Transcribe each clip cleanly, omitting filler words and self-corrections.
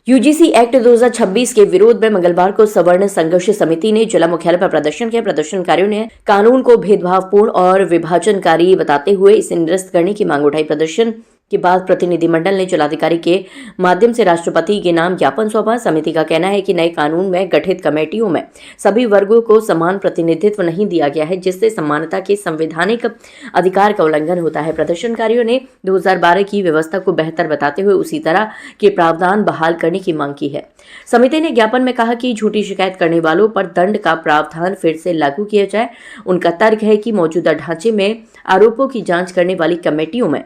UGC act 2026 के विरोध में मंगलवार को सवर्ण संघर्ष समिति ने जिला मुख्यालय पर प्रदर्शन किया। प्रदर्शनकारियों ने कानून को भेदभावपूर्ण और विभाजनकारी बताते हुए इसे निरस्त करने की मांग उठाई। प्रदर्शन के बाद प्रतिनिधिमंडल ने जिलाधिकारी के माध्यम से राष्ट्रपति के नाम ज्ञापन सौंपा। समिति का कहना है कि नए कानून में गठित कमेटियों में सभी वर्गों को समान प्रतिनिधित्व नहीं दिया गया है, जिससे समानता के संवैधानिक अधिकार का उल्लंघन होता है। प्रदर्शनकारियों ने 2012 की व्यवस्था को बेहतर बताते हुए उसी तरह के प्रावधान बहाल करने की मांग की है। समिति ने ज्ञापन में कहा कि झूठी शिकायत करने वालों पर दंड का प्रावधान फिर से लागू किया जाए। उनका तर्क है कि मौजूदा ढांचे में आरोपों की जांच करने वाली कमेटियों में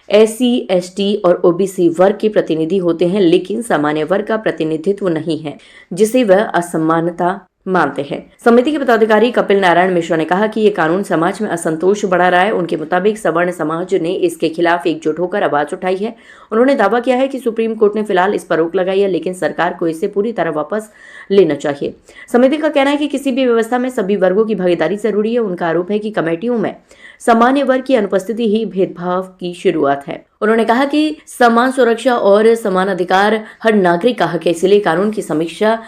SC, ST और OBC वर्ग के प्रतिनिधि होते हैं, लेकिन सामान्य वर्ग का प्रतिनिधित्व नहीं है, जिसे वह असमानता मानते हैं। समिति के पदाधिकारी कपिल नारायण मिश्रा ने कहा कि ये कानून समाज में असंतोष बढ़ा रहा है। उनके मुताबिक सवर्ण समाज ने इसके खिलाफ एकजुट होकर आवाज उठाई है। उन्होंने दावा किया है कि सुप्रीम कोर्ट ने फिलहाल इस पर रोक लगाई है, लेकिन सरकार को इसे पूरी तरह वापस लेना चाहिए। समिति का कहना है कि किसी भी व्यवस्था में सभी वर्गों की भागीदारी जरूरी है। उनका आरोप है कि कमेटियों में सामान्य वर्ग की अनुपस्थिति ही भेदभाव की शुरुआत है। उन्होंने कहा कि समान सुरक्षा और समान अधिकार हर नागरिक का हक है, इसलिए कानून की समीक्षा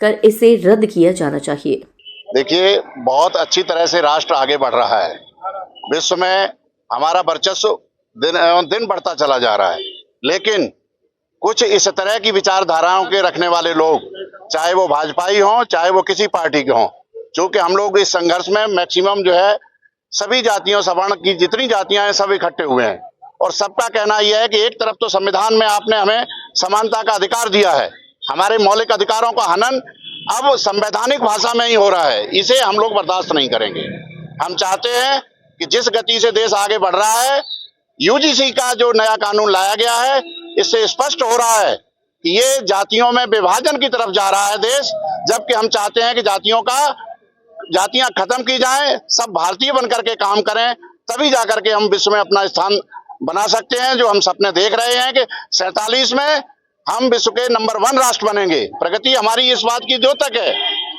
कर इसे रद्द किया जाना चाहिए। देखिए, बहुत अच्छी तरह से राष्ट्र आगे बढ़ रहा है। विश्व में हमारा वर्चस्व दिन बढ़ता चला जा रहा है, लेकिन कुछ इस तरह की विचारधाराओं के रखने वाले लोग, चाहे वो भाजपाई हों, चाहे वो किसी पार्टी के हों, चूंकि हम लोग इस संघर्ष में मैक्सिमम जो है सभी जातियों सवर्ण की जितनी जातियां हैं सब इकट्ठे हुए हैं, और सबका कहना यह है कि एक तरफ तो संविधान में आपने हमें समानता का अधिकार दिया है, हमारे मौलिक अधिकारों का हनन अब संवैधानिक भाषा में ही हो रहा है। इसे हम लोग बर्दाश्त नहीं करेंगे। हम चाहते हैं कि जिस गति से देश आगे बढ़ रहा है, यूजीसी का जो नया कानून लाया गया है, इससे स्पष्ट हो रहा है कि ये जातियों में विभाजन की तरफ जा रहा है देश, जबकि हम चाहते हैं कि जातियां खत्म की जाएं, सब भारतीय बनकर के काम करें, तभी जाकर के हम विश्व में अपना स्थान बना सकते हैं। जो हम सपने देख रहे हैं कि 47 में हम विश्व के नंबर 1 राष्ट्र बनेंगे। प्रगति हमारी इस बात की द्योतक है।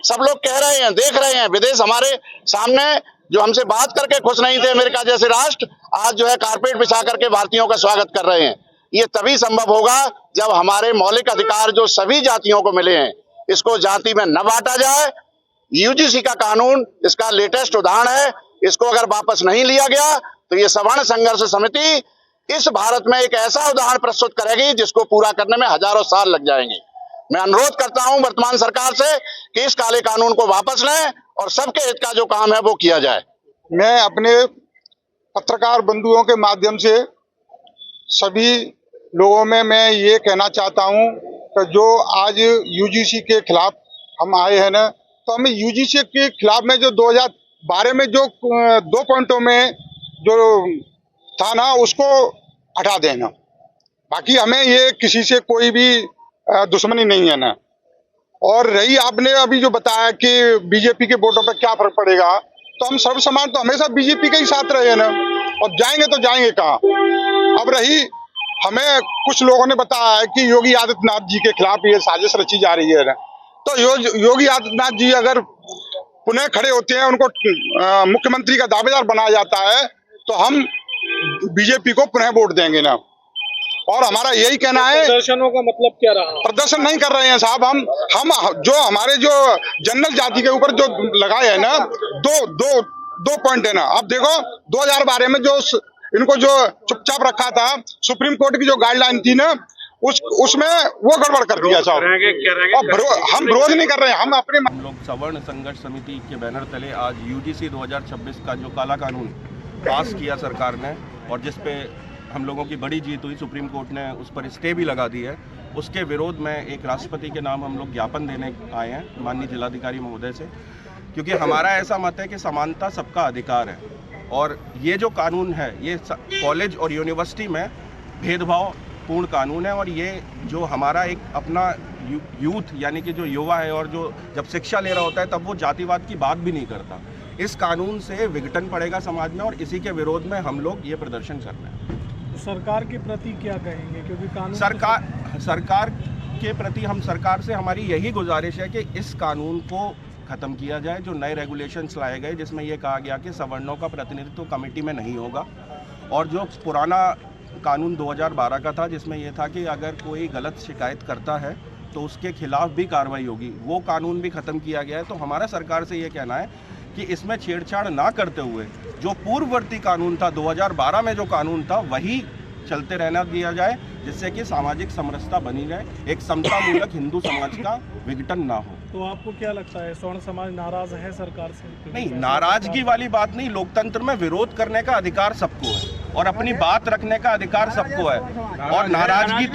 सब लोग कह रहे हैं, देख रहे हैं, विदेश हमारे सामने जो हमसे बात करके खुश नहीं थे, अमेरिका जैसे राष्ट्र आज जो है कारपेट बिछा करके भारतीयों का स्वागत कर रहे हैं। ये तभी संभव होगा जब हमारे मौलिक अधिकार जो सभी जातियों को मिले हैं, इसको जाति में न बांटा जाए। यूजीसी का कानून इसका लेटेस्ट उदाहरण है। इसको अगर वापस नहीं लिया गया तो ये सवर्ण संघर्ष समिति इस भारत में एक ऐसा उदाहरण प्रस्तुत करेगी जिसको पूरा करने में हजारों साल लग जाएंगे। मैं अनुरोध करता हूं वर्तमान सरकार से कि इस काले कानून को वापस लें और सबके हित का जो काम है वो किया जाए। मैं अपने पत्रकार बंधुओं के माध्यम से सभी लोगों में मैं ये कहना चाहता हूं कि जो आज यूजीसी के खिलाफ हम आए हैं ना, तो हमें यूजीसी के खिलाफ में जो 2012 में जो 2 पॉइंटों में जो था ना, उसको हटा देना। बाकी हमें ये किसी से कोई भी दुश्मनी नहीं है ना। और रही आपने अभी जो बताया कि बीजेपी के वोटों पर क्या फर्क पड़ेगा, तो हम सर्वसमान तो हमेशा बीजेपी के ही साथ रहे हैं ना, और जाएंगे तो जाएंगे कहाँ। अब रही हमें कुछ लोगों ने बताया है कि योगी आदित्यनाथ जी के खिलाफ ये साजिश रची जा रही है ना, तो योगी आदित्यनाथ जी अगर पुनः खड़े होते हैं, उनको मुख्यमंत्री का दावेदार बनाया जाता है, तो हम बीजेपी को पुनः वोट देंगे ना। और हमारा यही कहना है। प्रदर्शनों का मतलब क्या रहा? प्रदर्शन नहीं कर रहे हैं साहब। हम जो हमारे जो जनरल जाति के ऊपर जो लगाए है ना, दो पॉइंट है ना। अब देखो 2012 में जो इनको जो चुपचाप रखा था, सुप्रीम कोर्ट की जो गाइडलाइन थी ना, उसमें वो गड़बड़ कर दिया साहब। हम विरोध नहीं कर रहे हैं। हम लोग सवर्ण संघर्ष समिति के बैनर तले आज यूजीसी 2026 का जो काला कानून पास किया सरकार ने, और जिस पे हम लोगों की बड़ी जीत हुई, सुप्रीम कोर्ट ने उस पर स्टे भी लगा दी है, उसके विरोध में एक राष्ट्रपति के नाम हम लोग ज्ञापन देने आए हैं माननीय जिलाधिकारी महोदय से, क्योंकि हमारा ऐसा मत है कि समानता सबका अधिकार है। और ये जो कानून है, ये कॉलेज और यूनिवर्सिटी में भेदभाव पूर्ण कानून है, और ये जो हमारा एक अपना यूथ यानी कि जो युवा है, और जो जब शिक्षा ले रहा होता है तब वो जातिवाद की बात भी नहीं करता। इस कानून से विघटन पड़ेगा समाज में, और इसी के विरोध में हम लोग ये प्रदर्शन कर रहे हैं। सरकार के प्रति क्या कहेंगे, क्योंकि कानून सरकार के प्रति हम सरकार से हमारी यही गुजारिश है कि इस कानून को ख़त्म किया जाए। जो नए रेगुलेशंस लाए गए जिसमें ये कहा गया कि सवर्णों का प्रतिनिधित्व कमेटी में नहीं होगा, और जो पुराना कानून 2012 का था, जिसमें यह था कि अगर कोई गलत शिकायत करता है तो उसके खिलाफ भी कार्रवाई होगी। वो कानून भी ख़त्म किया गया है। तो हमारा सरकार से ये कहना है कि इसमें छेड़छाड़ ना करते हुए जो पूर्ववर्ती कानून था 2012 में जो कानून था वही चलते रहना दिया जाए, जिससे कि सामाजिक समरसता बनी रहे, एक समतामूलक हिंदू समाज का विघटन ना हो। तो आपको क्या लगता है स्वर्ण समाज नाराज है सरकार से? नहीं, नाराजगी वाली बात नहीं। लोकतंत्र में विरोध करने का अधिकार सबको है और अपनी बात रखने का अधिकार सबको है। और नाराजगी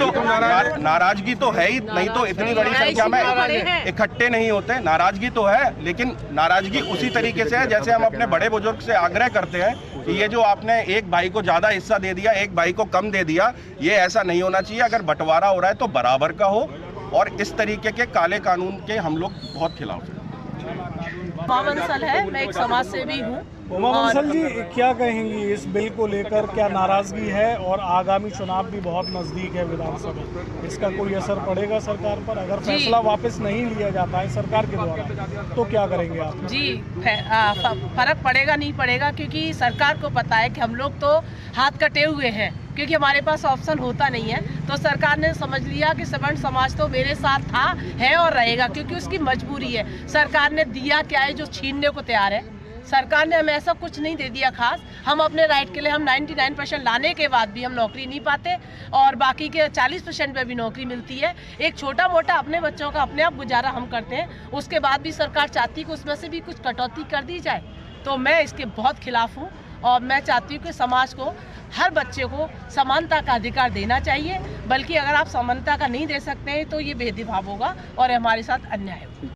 तो है ही, नहीं तो इतनी बड़ी संख्या में इकट्ठे नहीं होते। नाराजगी तो है, लेकिन नाराजगी उसी तरीके से है जैसे हम अपने बड़े बुजुर्ग से आग्रह करते हैं कि ये जो आपने एक भाई को ज़्यादा हिस्सा दे दिया, एक भाई को कम दे दिया, ये ऐसा नहीं होना चाहिए। अगर बंटवारा हो रहा है तो बराबर का हो। और इस तरीके के काले कानून के हम लोग बहुत खिलाफ हैं। उमा बंसल है, मैं एक समाज सेवी हूँ। उमा बंसल जी, क्या कहेंगी इस बिल को लेकर? क्या नाराजगी है? और आगामी चुनाव भी बहुत नजदीक है विधानसभा, इसका कोई असर पड़ेगा सरकार पर? अगर फैसला वापस नहीं लिया जाता है सरकार के द्वारा तो क्या करेंगे आप? जी, फर्क पड़ेगा नहीं पड़ेगा, क्योंकि सरकार को पता है कि हम लोग तो हाथ कटे हुए हैं, क्योंकि हमारे पास ऑप्शन होता नहीं है। तो सरकार ने समझ लिया कि सवर्ण समाज तो मेरे साथ था, है और रहेगा, क्योंकि उसकी मजबूरी है। सरकार ने दिया क्या है जो छीनने को तैयार है? सरकार ने हमें ऐसा कुछ नहीं दे दिया खास। हम अपने राइट के लिए हम 99% लाने के बाद भी हम नौकरी नहीं पाते, और बाकी के 40% पे भी नौकरी मिलती है। एक छोटा मोटा अपने बच्चों का अपने आप गुजारा हम करते हैं, उसके बाद भी सरकार चाहती है कि उसमें से भी कुछ कटौती कर दी जाए। तो मैं इसके बहुत खिलाफ हूँ, और मैं चाहती हूँ कि समाज को, हर बच्चे को समानता का अधिकार देना चाहिए। बल्कि अगर आप समानता का नहीं दे सकते हैं तो ये भेदभाव होगा और हमारे साथ अन्याय होगा।